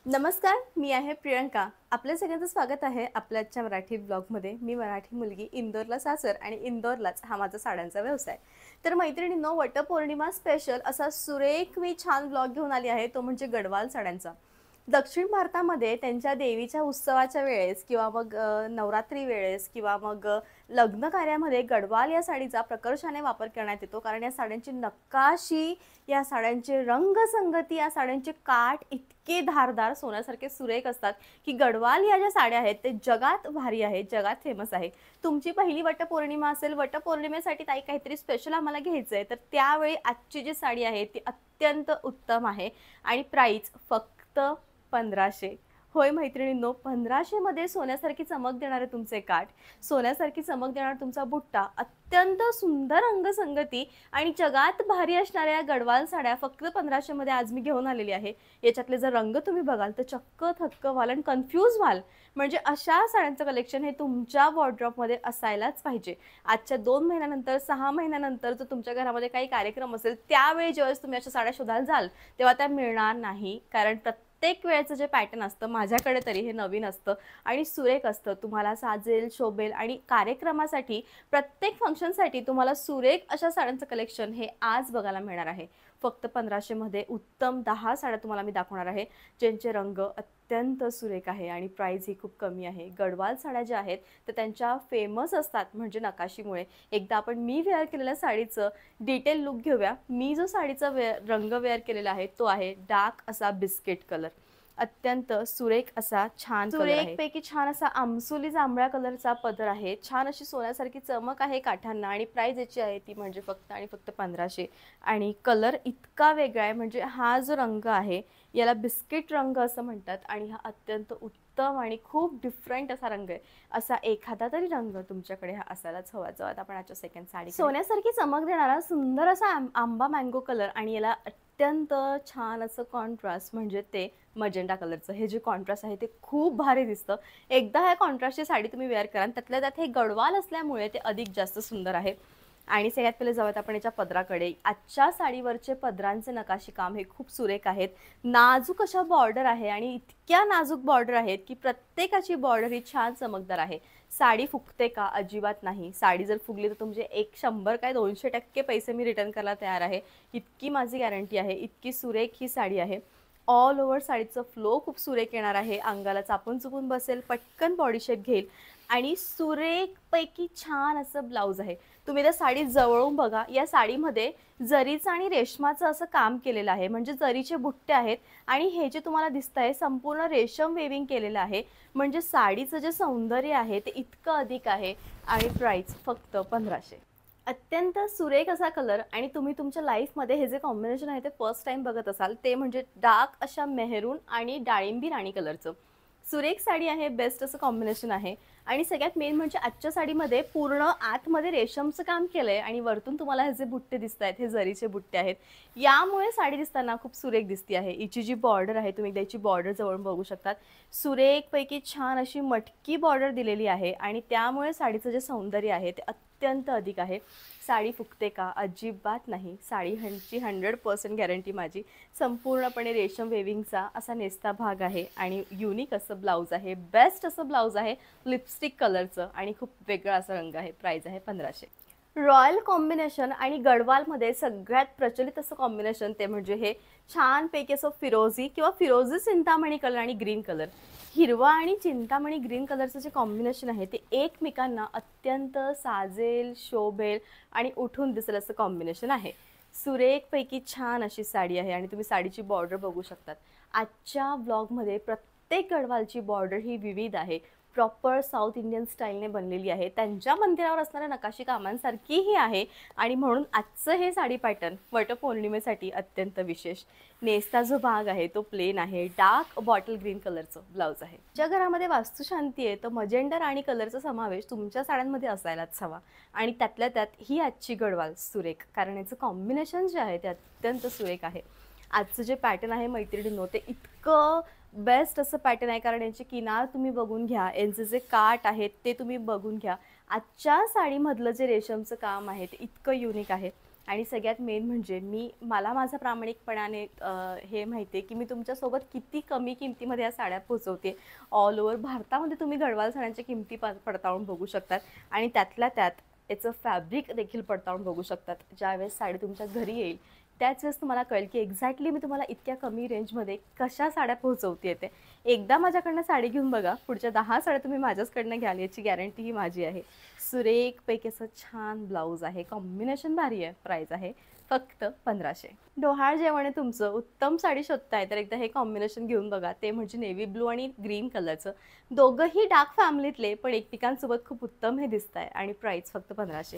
नमस्कार, मी आहे प्रियंका. आपल्या सगळ्यांचं स्वागत आहे आपल्या आजच्या मराठी ब्लॉगमध्ये. मी मराठी मुलगी, इंदोरला सासर आणि इंदोरलाच हा माझा साड्यांचा व्यवसाय. तर मैत्रिणींनो, वटपौर्णिमा स्पेशल असा सुरेख मी छान ब्लॉग घेऊन आली आहे, तो म्हणजे गडवाल साड्यांचा. दक्षिण भारतामध्ये त्यांच्या देवीच्या उत्सवाच्या वेळेस किंवा मग नवरात्री वेळेस किंवा मग लग्न कार्यामध्ये गडवाल या साडीचा प्रकर्षाने वापर करण्यात येतो. कारण या साड्यांची नकाशी, या साड्यांचे रंगसंगती, या साड्यांचे काठ इतके धारदार सोन्यासारखे सुरेख असतात की गडवाल या ज्या साड्या आहेत ते जगात भारी आहेत, जगात फेमस आहे. तुमची पहिली वटपौर्णिमा असेल, वटपौर्णिमेसाठी ताई काहीतरी स्पेशल आम्हाला घ्यायचं आहे, तर त्यावेळी आजची जी साडी आहे ती अत्यंत उत्तम आहे आणि प्राईस फक्त 1500. होय मैत्रिणींनो, 1500 मध्ये सोन्यासारखी चमक देणारे तुमचे काठ, सोन्यासारखी चमक देणारा तुमचा बुट्टा, अत्यंत सुंदर रंगसंगती आणि जगात भारी असणाऱ्या गडवाल साड्या फक्त 1500 मध्ये आज मी घेऊन आलेली आहे. याच्यातले जर रंग तुम्ही बघाल तर चक्क थक्क व्हाल आणि कन्फ्यूज व्हाल. म्हणजे अशा साड्यांचं कलेक्शन हे तुमच्या वॉर्डरोबमध्ये असायलाच पाहिजे. आजच्या 2 महिन्यानंतर, 6 महिन्यानंतर जर तुमच्या घरामध्ये काही कार्यक्रम असेल, त्यावेळी जेव्हा तुम्ही अशा साड्या शोधायला जाल तेव्हा त्या मिळणार नाही. कारण प्रत्येक वेळेचं जे पॅटर्न असतं, माझ्याकडे तरी हे नवीन असतं आणि सुरेख असतं. तुम्हाला साजेल, शोभेल आणि कार्यक्रमासाठी, प्रत्येक फंक्शनसाठी तुम्हाला सुरेख अशा साड्यांचं कलेक्शन हे आज बघायला मिळणार आहे. फक्त 1500 मध्ये उत्तम 10 साड्या तुम्हाला मी दाखवणार आहे, ज्यांचे रंग अत्यंत सुरेख आहे आणि प्राइस ही खूप कमी आहे. गडवाल साड्या ज्या आहेत तर त्यांच्या फेमस असतात म्हणजे नकाशीमुळे. एकदा आपण मी वेअर केलेल्या साडीचं डिटेल लुक घेऊया. मी जो साडीचा रंग वेअर केलेला आहे तो आहे डार्क असा बिस्किट कलर. अत्यंत सुरेख असा छान सुरेख पैकी छान असा आमसुली जांभळ्या कलरचा पदर आहे. छान अशी सोन्यासारखी चमक आहे काठांना आणि प्राइस याची आहे ती म्हणजे फक्त आणि फक्त 1500. आणि कलर इतका वेगळा आहे, म्हणजे हा जो रंग आहे याला बिस्किट रंग असं म्हणतात आणि हा अत्यंत उत्तम आणि खूप डिफरंट असा रंग आहे. असा एखादा तरी रंग तुमच्याकडे हा असायलाच हवा. जेव्हा आपण आजच्या सेकंड साडी सोन्यासारखी चमक देणारा सुंदर असा आंबा मँगो कलर आणि याला अत्यंत छान असं कॉन्ट्रास्ट म्हणजे ते मजेंडा कलरचं. हे जे कॉन्ट्रास्ट आहे ते खूप भारी दिसतं. एकदा ह्या कॉन्ट्रास्टची साडी तुम्ही वेअर करा, त्यातल्या त्यात हे गडवाल असल्यामुळे ते अधिक जास्त सुंदर आहे. आणि सगळ्यात पहिले जाऊयात आपण याच्या पदराकडे. आजच्या साडीवरचे पदरांचे नकाशी काम हे खूप सुरेख आहेत. नाजूक अशा बॉर्डर आहे आणि इतक्या नाजूक बॉर्डर आहेत की प्रत्येकाची बॉर्डर ही छान चमकदार आहे. साडी फुगते का? अजिबात नाही. साडी जर फुगली तर तुमचे 100 काय 200% पैसे मी रिटर्न करायला तयार आहे. इतकी माझी गॅरंटी आहे. इतकी सुरेख ही साडी आहे. ऑल ओव्हर साडीचं फ्लो खूप सुरेख येणार आहे. अंगाला चापून चुपून बसेल, पटकन बॉडी शेप घेईल आणि सुरेखपैकी छान असं ब्लाऊज आहे. तुम्ही त्या साडी जवळून बघा. या साडीमध्ये जरीचं आणि रेशमाचं असं काम केलेलं आहे, म्हणजे जरीचे बुट्टे आहेत आणि हे जे तुम्हाला दिसतंय संपूर्ण रेशम वेविंग केलेलं आहे. म्हणजे साडीचं जे सौंदर्य आहे ते इतकं अधिक आहे. आणि प्राइस फक्त 1500. अत्यंत सुरेख असा कलर आणि तुम्ही तुमच्या लाईफमध्ये हे जे कॉम्बिनेशन आहे ते फर्स्ट टाइम बघत असाल, ते म्हणजे डार्क अशा मेहरून आणि डाळिंबी राणी कलरचं. सुरेख साडी आहे, बेस्ट असं कॉम्बिनेशन आहे. आणि सगळ्यात मेन म्हणजे आजच्या साडीमध्ये पूर्ण आतमध्ये रेशमचं काम केलंय आणि वरतून तुम्हाला हे जे बुट्टे दिसत आहेत हे जरीचे बुट्टे आहेत. यामुळे साडी दिसताना खूप सुरेख दिसती आहे. हिची जी बॉर्डर आहे तुम्ही त्याची बॉर्डर जवळून बघू शकतात. सुरेखपैकी छान अशी मटकी बॉर्डर दिलेली आहे आणि त्यामुळे साडीचं जे सौंदर्य आहे ते अत्यंत अधिक आहे. साडी फुगते का? अजिबात नाही. साडी ह्यांची 100% गॅरंटी माझी. संपूर्णपणे रेशम वेविंगचा असा नेसता भाग आहे आणि युनिक असं ब्लाऊज आहे. बेस्ट असं ब्लाऊज आहे लिपस्टिक कलरचं आणि खूप वेगळा असा रंग आहे. प्राइस आहे 1500. रॉयल कॉम्बिनेशन आणि गडवालमध्ये सगळ्यात प्रचलित असं कॉम्बिनेशन ते म्हणजे हे छानपैकी असं फिरोझी किंवा फिरोझी चिंतामणी कलर आणि ग्रीन कलर. हिरवा आणि चिंतामणी ग्रीन कलरचं जे कॉम्बिनेशन आहे ते एकमेकांना अत्यंत साजेल, शोभेल आणि उठून दिसेल असं कॉम्बिनेशन आहे. सुरेखपैकी छान अशी साडी आहे आणि तुम्ही साडीची बॉर्डर बघू शकतात. आजच्या ब्लॉगमध्ये प्रत्येक गडवालची बॉर्डर ही विविध आहे. प्रॉपर साऊथ इंडियन स्टाईलने बनलेली आहे. त्यांच्या मंदिरावर असणाऱ्या नकाशी कामांसारखी ही आहे आणि म्हणून आजचं हे साडी पॅटर्न वटपौर्णिमेसाठी अत्यंत विशेष. नेसता जो भाग आहे तो प्लेन आहे. डार्क बॉटल ग्रीन कलरचं ब्लाऊज आहे. ज्या घरामध्ये वास्तुशांती आहे तर मजेंडा राणी कलरचा समावेश तुमच्या साड्यांमध्ये असायलाच हवा आणि त्यातल्या त्यात ही आजची गडवाल सुरेख, कारण याचं कॉम्बिनेशन जे आहे ते अत्यंत सुरेख आहे. आजचं जे पॅटर्न आहे मैत्रिणींनो ते इतकं बेस्ट असं पॅटर्न आहे, कारण यांचे किनार तुम्ही बघून घ्या, यांचे जे काठ आहेत ते तुम्ही बघून घ्या. आजच्या साडीमधलं जे रेशमचं काम आहे ते इतकं युनिक आहे. आणि सगळ्यात मेन म्हणजे मला माझा प्रामाणिकपणाने हे माहिती आहे की मी तुमच्यासोबत किती कमी किमतीमध्ये या साड्या पोहोचवते. ऑल ओव्हर भारतामध्ये तुम्ही गडवाल साड्यांच्या किमती पडताळून बघू शकतात आणि त्यातल्या त्यात याचं फॅब्रिक देखील पडताळून बघू शकतात. ज्यावेळेस साडी तुमच्या घरी येईल त्याच वेळेस तुम्हाला कळेल की एक्झॅक्टली मी तुम्हाला इतक्या कमी रेंजमध्ये कशा साड्या पोहोचवते येते. एकदा माझ्याकडनं साडी घेऊन बघा, पुढच्या 10 साड्या तुम्ही माझ्याचकडनं घ्याल याची गॅरंटी ही माझी आहे. सुरेखपैकी असं छान ब्लाऊज आहे, कॉम्बिनेशन भारी आहे. प्राइस आहे फक्त 1500. डोहाळ जेवण आहे तुमचं, उत्तम साडी शोधताय तर एकदा हे कॉम्बिनेशन घेऊन बघा. ते म्हणजे नेव्ही ब्लू आणि ग्रीन कलरचं. दोघंही डार्क फॅमिलीतले पण एकमेकांसोबत खूप उत्तम हे दिसत आहे आणि प्राइस फक्त 1500.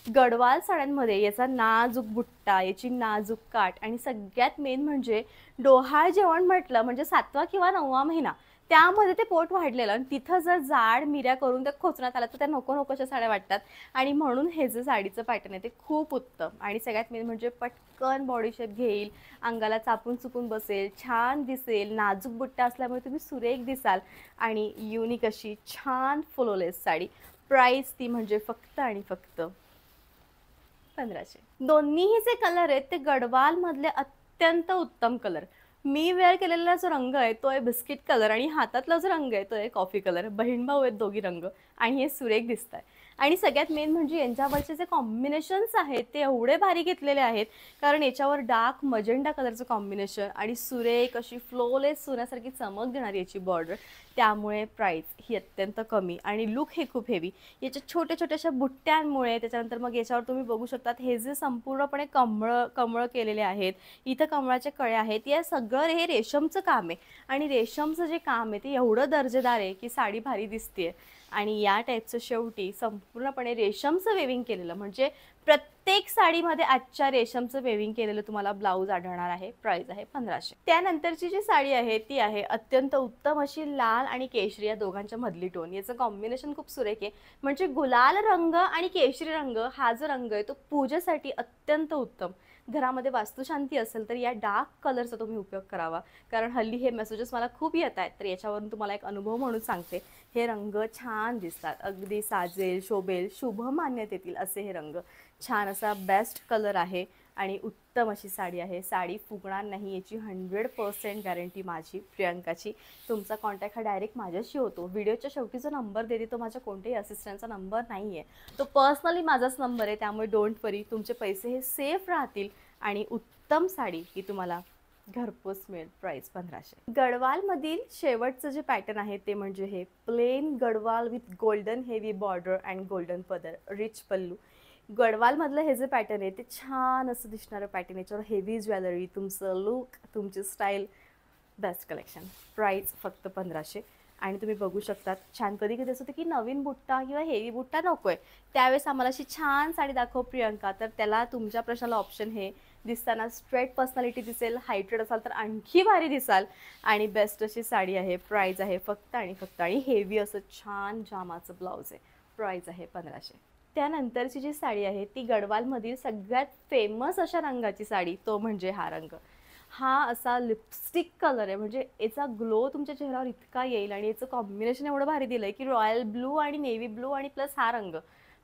गडवाल साड्यांमध्ये याचा नाजूक बुट्टा, याची नाजूक काठ आणि सगळ्यात मेन म्हणजे डोहाळ जेवण म्हटलं म्हणजे 7वा किंवा 9वा महिना त्यामध्ये ते पोट वाढलेलं आणि तिथं जर जाड मिऱ्या करून त्या खोचण्यात आल्या तर त्या नको नकोशा साड्या वाटतात. आणि म्हणून हे जे साडीचं पॅटर्न आहे ते खूप उत्तम आणि सगळ्यात मेन म्हणजे पटकन बॉडी शेप घेईल, अंगाला चापून चुपून बसेल, छान दिसेल. नाजूक बुट्टा असल्यामुळे तुम्ही सुरेख दिसाल आणि युनिक अशी छान फ्लोलेस साडी. प्राइस ती म्हणजे फक्त आणि फक्त 1500. दोन्हीही जे कलर आहेत ते गडवाल मधले अत्यंत उत्तम कलर. मी वेअर केलेला जो रंग आहे तो आहे बिस्किट कलर आणि हातातला जो रंग आहे तो आहे कॉफी कलर. बहीण भाऊ आहेत दोघी रंग आणि हे सुरेख दिसत आहे. आणि सगळ्यात मेन म्हणजे यांच्यावरचे जे कॉम्बिनेशन्स आहेत ते एवढे भारी घेतलेले आहेत कारण याच्यावर डार्क मजेंडा कलरचं कॉम्बिनेशन आणि सुरेख अशी फ्लोलेस सोन्यासारखी चमक देणारी याची बॉर्डर. त्यामुळे प्राइस ही अत्यंत कमी आणि लुक हे खूप हेवी. याच्या छोट्या छोट्याशा बुट्ट्यांमुळे त्याच्यानंतर मग याच्यावर तुम्ही बघू शकतात हे जे संपूर्णपणे कमळ केलेले आहेत, इथं कमळाचे कळे आहेत. या सगळं हे रेशमचं काम आहे आणि रेशमचं जे काम आहे ते एवढं दर्जेदार आहे की साडी भारी दिसते. आणि या टाईपचं शेवटी संपूर्णपणे रेशमचं वेविंग केलेलं म्हणजे प्रत्येक साडीमध्ये आजच्या रेशमचं वेविंग केलेलं तुम्हाला ब्लाऊज आढळणार आहे. प्राइस आहे 1500. त्यानंतरची जी साडी आहे ती आहे अत्यंत उत्तम अशी लाल आणि केशरी या दोघांच्या मधली टोन. याचं कॉम्बिनेशन खूप सुरेख आहे. म्हणजे गुलाल रंग आणि केशरी रंग हा जो रंग आहे तो पूजेसाठी अत्यंत उत्तम. घरामध्ये वास्तुशांती असेल तर या डार्क कलरचा तुम्ही उपयोग करावा कारण हल्ली हे मेसेजेस मला खूप येत आहेत तर याच्यावरून तुम्हाला एक अनुभव म्हणून सांगते. हे रंग छान दिसतात, अगदी साजेल, शोभेल, शुभ मानण्यात येतील असे हे रंग. छान असा बेस्ट कलर आहे आणि उत्तम अशी साडी आहे. साडी फुगणार नाही याची 100% गॅरंटी माझी प्रियंकाची. तुमचा कॉन्टॅक्ट हा डायरेक्ट माझ्याशी होतो. व्हिडिओच्या शेवटी जो नंबर देते तो माझ्या कोणत्याही असिस्टंटचा नंबर नाही आहे, तो पर्सनली माझाच नंबर आहे. त्यामुळे डोंट वरी, तुमचे पैसे हे सेफ राहतील आणि उत्तम साडी ही तुम्हाला घरपोच मिळेल. प्राइस 1500. गडवालमधील शेवटचं जे पॅटर्न आहे ते म्हणजे हे plain Gadwal with golden heavy border and golden padar, rich pallu. गडवालमधलं हे जे पॅटर्न आहे ते छान असं दिसणारं पॅटर्न. याच्यावर हेवी ज्वेलरी, तुमचं लुक, तुमची स्टाईल, बेस्ट कलेक्शन. प्राइस फक्त 1500. आणि तुम्ही बघू शकतात छान. कधी कधी असं होतं की नवीन बुट्टा किंवा हेवी बुट्टा नको आहे, त्यावेळेस आम्हाला अशी छान साडी दाखव प्रियंका, तर त्याला तुमच्या प्रश्नाला ऑप्शन हे दिसताना स्ट्रेट पर्सनॅलिटी दिसेल. हायटेड असाल तर आणखी भारी दिसाल आणि बेस्ट अशी साडी आहे. प्राइस आहे फक्त आणि फक्त आणि हेवी असं छान जामाचं ब्लाऊज आहे. प्राइस आहे 1500. त्यानंतरची जी साडी आहे ती गडवालमधील सगळ्यात फेमस अशा रंगाची साडी, तो म्हणजे हा रंग. हा असा लिपस्टिक कलर आहे म्हणजे याचा ग्लो तुमच्या चेहऱ्यावर इतका येईल आणि याचं कॉम्बिनेशन एवढं भारी दिलं आहे की रॉयल ब्लू आणि नेव्ही ब्लू आणि प्लस हा रंग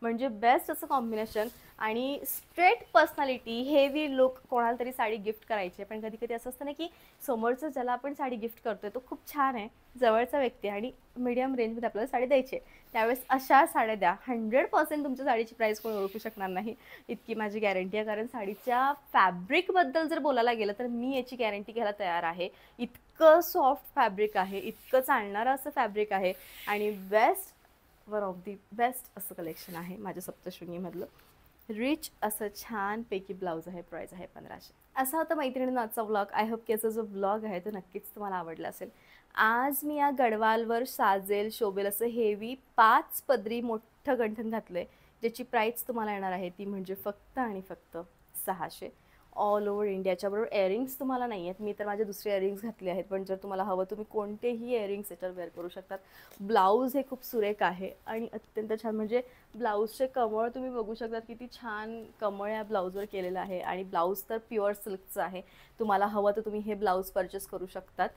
म्हणजे बेस्ट असं कॉम्बिनेशन. आणि स्ट्रेट पर्सनॅलिटी, हेवी लुक. कोणाला तरी साडी गिफ्ट करायची आहे पण कधी कधी असं असतं ना की समोरचं ज्याला आपण साडी गिफ्ट करतोय तो खूप छान आहे, जवळचा व्यक्ती आणि मीडियम रेंजमध्ये आपल्याला साडी द्यायची आहे, त्यावेळेस अशा साड्या द्या. 100% तुमच्या साडीची प्राईस कोणी ओळखू शकणार नाही इतकी माझी गॅरंटी आहे. कारण साडीच्या फॅब्रिकबद्दल जर बोलायला गेलं तर मी याची गॅरंटी घ्यायला तयार आहे. इतकं सॉफ्ट फॅब्रिक आहे, इतकं चालणारं असं फॅब्रिक आहे आणि best, one of the best असं कलेक्शन आहे माझ्या सप्तशृंगीमधलं. रिच असं छानपैकी ब्लाऊज आहे. प्राइस आहे 1500. असा होता मैत्रिणींनो आजचा व्लॉग. आय होप की याचा जो व्लॉग आहे तो नक्कीच तुम्हाला आवडला असेल. आज मी या गडवालवर साजेल शोभेल असं हेवी 5 पदरी मोठं गंठण घातलं आहे, ज्याची प्राईस तुम्हाला येणार आहे ती म्हणजे फक्त आणि फक्त 600. ऑल ओव्हर इंडियाच्या बरोबर इयरिंग्स तुम्हाला नाही आहेत. मी तर माझे दुसरे इयरिंग्स घातले आहेत पण जर तुम्हाला हवं तुम्ही कोणतेही इयरिंग्स याच्यावर वेअर करू शकतात. ब्लाऊज हे खूप सुरेख आहे आणि अत्यंत छान. म्हणजे ब्लाऊजचे कमळ तुम्ही बघू शकतात किती छान कमळ या ब्लाऊजवर केलेलं आहे आणि ब्लाऊज तर प्युअर सिल्कचं आहे. तुम्हाला हवं तर तुम्ही हे ब्लाऊज परचेस करू शकतात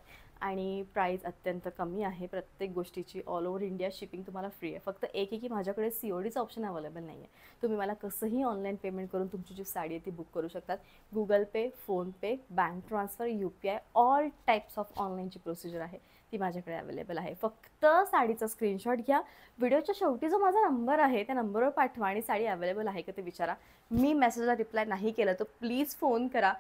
आणि प्राईस अत्यंत कमी आहे प्रत्येक गोष्टीची. ऑल ओव्हर इंडिया शिपिंग तुम्हाला फ्री आहे. फक्त एक आहे की माझ्याकडे CODचं ऑप्शन अवेलेबल नाही आहे. तुम्ही मला कसंही ऑनलाईन पेमेंट करून तुमची जी साडी आहे ती बुक करू शकतात. Google Pay, PhonePe, bank transfer, UPI all types of ऑनलाईनची प्रोसिजर आहे ती माझ्याकडे अवेलेबल आहे. फक्त साडीचा स्क्रीनशॉट घ्या. व्हिडिओच्या शेवटी जो माझा नंबर आहे त्या नंबरवर पाठवा आणि साडी अवेलेबल आहे का ते विचारा. मी मेसेजला रिप्लाय नाही केलं तर प्लीज फोन करा.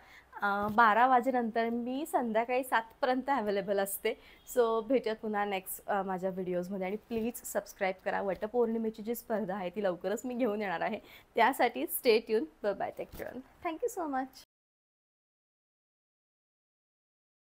12 वाजेनंतर मी संध्याकाळी 7पर्यंत अवेलेबल असते. सो भेटूयात पुन्हा नेक्स्ट माझ्या व्हिडिओजमध्ये. आणि प्लीज सबस्क्राईब करा. वटपौर्णिमेची जी स्पर्धा आहे ती लवकरच मी घेऊन येणार आहे. त्यासाठी stay tune. Bye bye. Take care. Thank you so much.